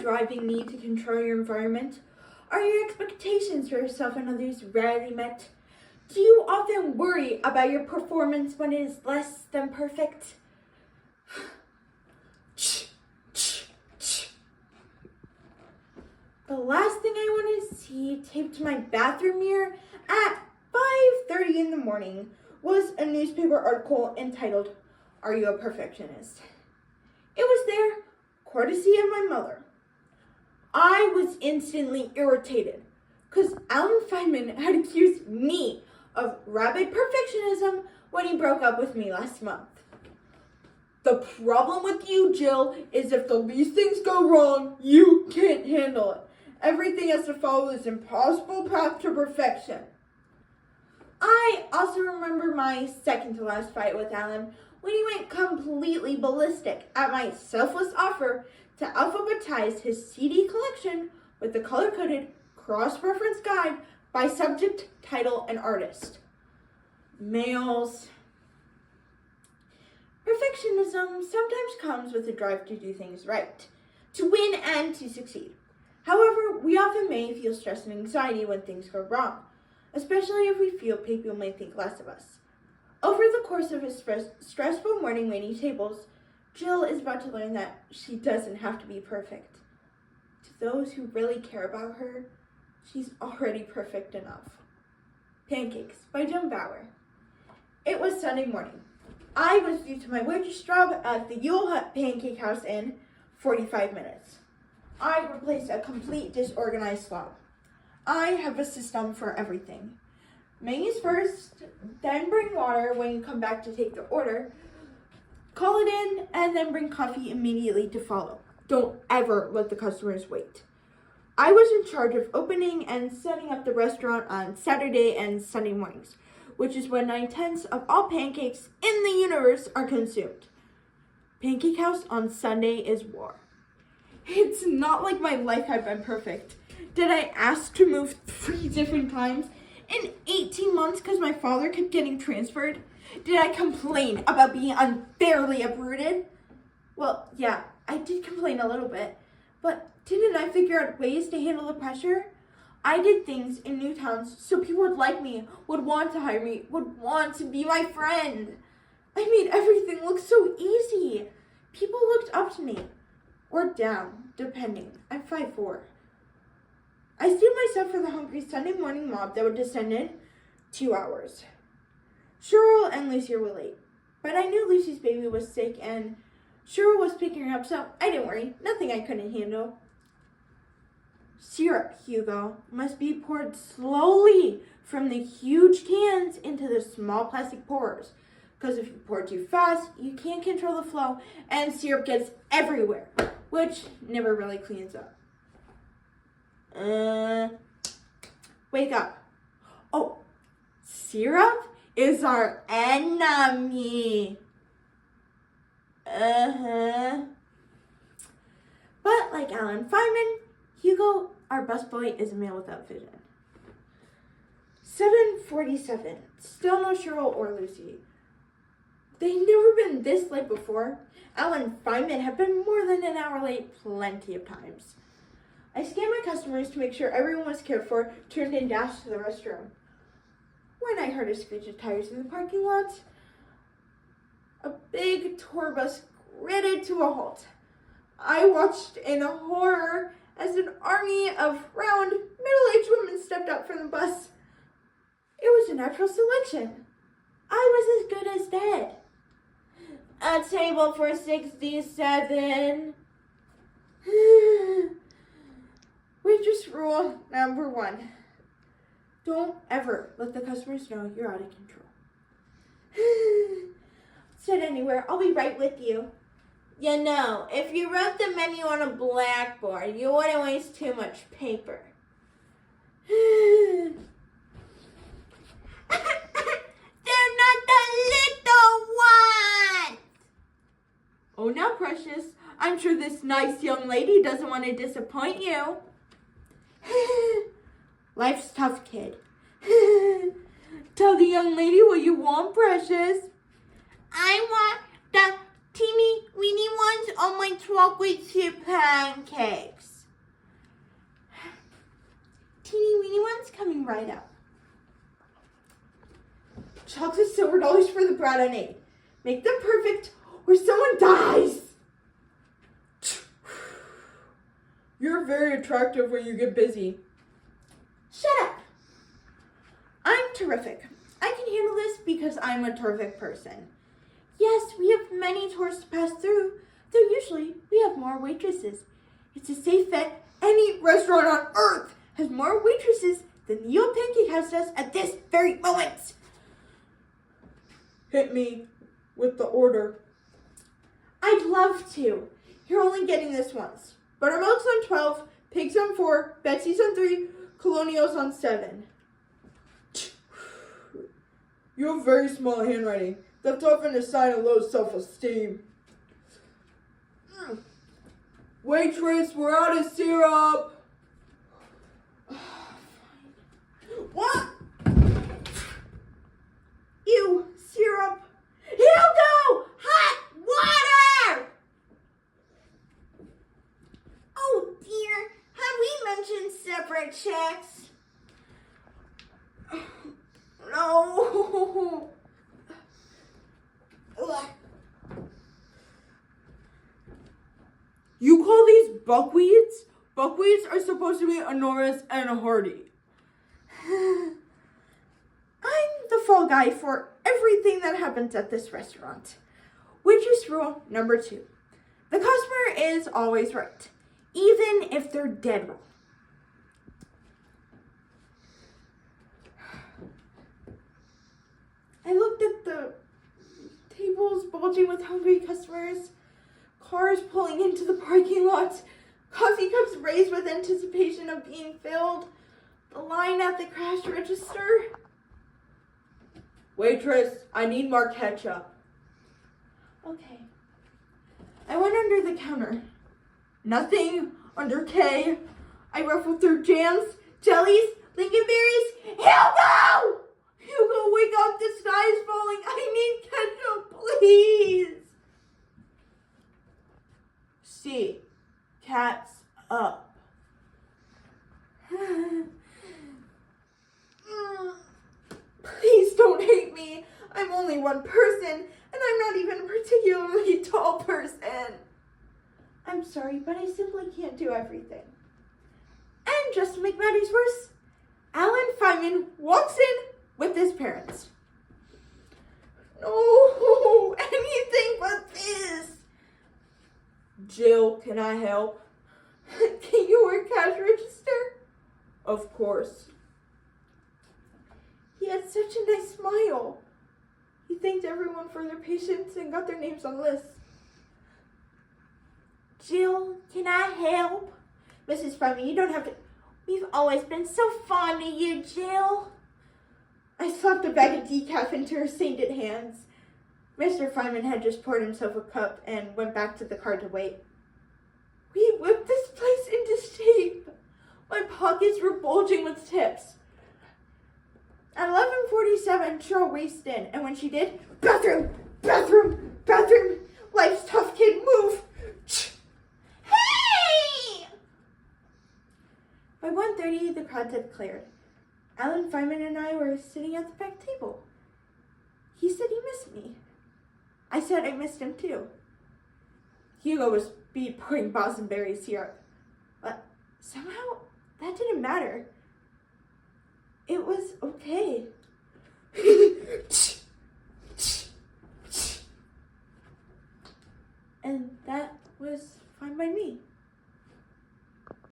driving need to control your environment? Are your expectations for yourself and others rarely met? Do you often worry about your performance when it is less than perfect? The last thing I want to see taped to my bathroom mirror at 5:30 in the morning was a newspaper article entitled, "Are You a Perfectionist?" It was there, courtesy of my mother. I was instantly irritated because Alan Feynman had accused me of rabid perfectionism when he broke up with me last month. "The problem with you, Jill, is if the least things go wrong, you can't handle it. Everything has to follow this impossible path to perfection." I also remember my second to last fight with Alan when he went completely ballistic at my selfless offer to alphabetize his CD collection with the color-coded cross-reference guide by subject, title, and artist. Males. Perfectionism sometimes comes with a drive to do things right, to win and to succeed. However, we often may feel stress and anxiety when things go wrong, especially if we feel people may think less of us. Over the course of a stressful morning waiting tables, Jill is about to learn that she doesn't have to be perfect. To those who really care about her, she's already perfect enough. Pancakes by Joan Bauer. It was Sunday morning. I was due to my waitress job at the Yule Hut Pancake House in 45 minutes. I replaced a complete disorganized slob. I have a system for everything. Menus first, then bring water when you come back to take the order. Call it in, and then bring coffee immediately to follow. Don't ever let the customers wait. I was in charge of opening and setting up the restaurant on Saturday and Sunday mornings, which is when 9/10 of all pancakes in the universe are consumed. Pancake House on Sunday is war. It's not like my life had been perfect. Did I ask to move 3 different times in 18 months because my father kept getting transferred? Did I complain about being unfairly uprooted? Well, yeah, I did complain a little bit, but didn't I figure out ways to handle the pressure? I did things in new towns so people would like me, would want to hire me, would want to be my friend. I made everything look so easy. People looked up to me, or down, depending. I'm 5'4". I steeled myself for the hungry Sunday morning mob that would descend in 2 hours. Cheryl and Lucy were late, but I knew Lucy's baby was sick and Cheryl was picking her up, so I didn't worry. Nothing I couldn't handle. Syrup, Hugo, must be poured slowly from the huge cans into the small plastic pourers, because if you pour too fast, you can't control the flow and syrup gets everywhere, which never really cleans up. Wake up. Oh, syrup is our enemy. But like Alan Feynman, Hugo, our busboy, is a male without vision. 7:47. Still no Cheryl or Lucy. They'd never been this late before. Alan Feynman had been more than an hour late plenty of times. I scanned my customers to make sure everyone was cared for, turned and dashed to the restroom. When I heard a screech of tires in the parking lot, a big tour bus gritted to a halt. I watched in horror as an army of round, middle-aged women stepped out from the bus. It was a natural selection. I was as good as dead. A table for 67. Waitress rule number 1. Don't ever let the customers know you're out of control. Sit anywhere. I'll be right with you. You know, if you wrote the menu on a blackboard, you wouldn't waste too much paper. They're not the little ones! Oh, now, precious. I'm sure this nice young lady doesn't want to disappoint you. Life's tough, kid. Tell the young lady what you want, precious. I want the teeny weeny ones on my chocolate chip pancakes. teeny weeny ones coming right up. Chocolate silver dollars for the brat I made. Make them perfect or someone dies. You're very attractive when you get busy. Shut up. I'm terrific. I can handle this because I'm a terrific person. Yes, we have many tourists to pass through, though usually we have more waitresses. It's a safe bet any restaurant on earth has more waitresses than the old pancake house does at this very moment. Hit me with the order. I'd love to. You're only getting this once. Buttermilk's on 12, Pig's on 4, Betsy's on 3, Colonial's on 7. You have very small handwriting. That's often a sign of low self-esteem. Waitress, we're out of syrup. What? Ew, syrup. Hugo! Hot water! Oh dear, have we mentioned separate checks? No. Ugh. You call these buckwheats? Buckwheats are supposed to be enormous and hearty. I'm the fall guy for everything that happens at this restaurant. Waitress rule number 2. The customer is always right, even if they're dead wrong. I looked at the tables bulging with hungry customers, cars pulling into the parking lot, coffee cups raised with anticipation of being filled, the line at the cash register. Waitress, I need more ketchup. Okay. I went under the counter. Nothing under K. I ruffled through jams, jellies, lingonberries. Hugo! Hugo, wake up! The sky is falling. I need ketchup, please. C. Cat's up. Please don't hate me. I'm only one person, and I'm not even a particularly tall person. I'm sorry, but I simply can't do everything. And just to make matters worse, Alan Feynman walks in with his parents. No, anything but this. Jill, can I help? Can you work cash register? Of course. He had such a nice smile. He thanked everyone for their patience and got their names on lists. Jill, can I help? Mrs. Feynman, you don't have to. We've always been so fond of you, Jill. I slapped a bag of decaf into her sainted hands. Mr. Feynman had just poured himself a cup and went back to the car to wait. We whipped this place into shape. My pockets were bulging with tips. At 11:47, Cheryl raced in, and when she did, bathroom, bathroom, bathroom. Life's tough, kid, move. Hey! By 1:30, the crowd had cleared. Alan Feynman and I were sitting at the back table. He said he missed me. I said I missed him too. Hugo was speed pouring bosamberry syrup, but somehow that didn't matter. It was okay. And that was fine by me.